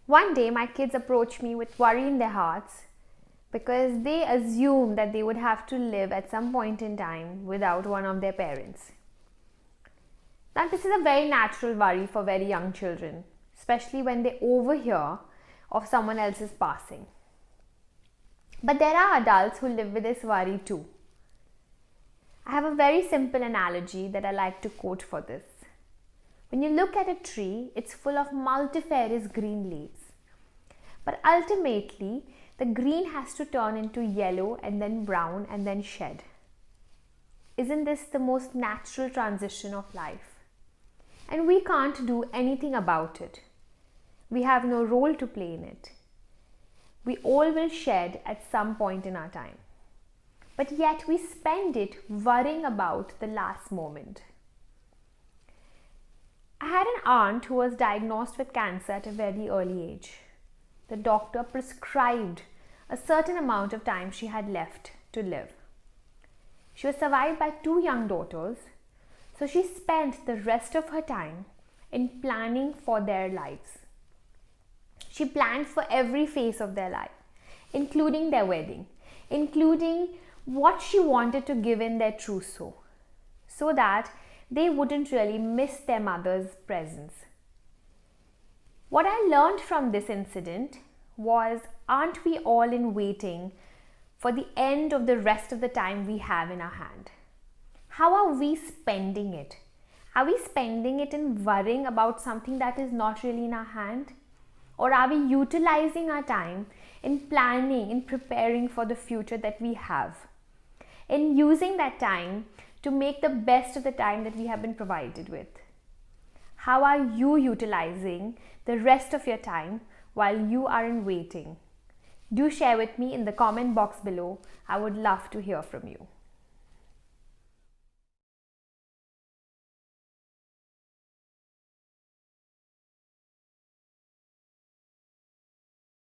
One day, my kids approached me with worry in their hearts because they assumed that they would have to live at some point in time without one of their parents. Now, this is a very natural worry for very young children, especially when they overhear of someone else's passing. But there are adults who live with this worry too. I have a very simple analogy that I like to quote for this. When you look at a tree, it's full of multifarious green leaves. But ultimately, the green has to turn into yellow and then brown and then shed. Isn't this the most natural transition of life? And we can't do anything about it. We have no role to play in it. We all will shed at some point in our time. But yet we spend it worrying about the last moment. I had an aunt who was diagnosed with cancer at a very early age. The doctor prescribed a certain amount of time she had left to live. She was survived by 2 young daughters, so she spent the rest of her time in planning for their lives. She planned for every phase of their life, including their wedding, including what she wanted to give in their trousseau, so that they wouldn't really miss their mother's presence. What I learned from this incident was, aren't we all in waiting for the end of the rest of the time we have in our hand? How are we spending it? Are we spending it in worrying about something that is not really in our hand? Or are we utilizing our time in planning, in preparing for the future that we have? In using that time to make the best of the time that we have been provided with? How are you utilizing the rest of your time while you are in waiting? Do share with me in the comment box below. I would love to hear from you.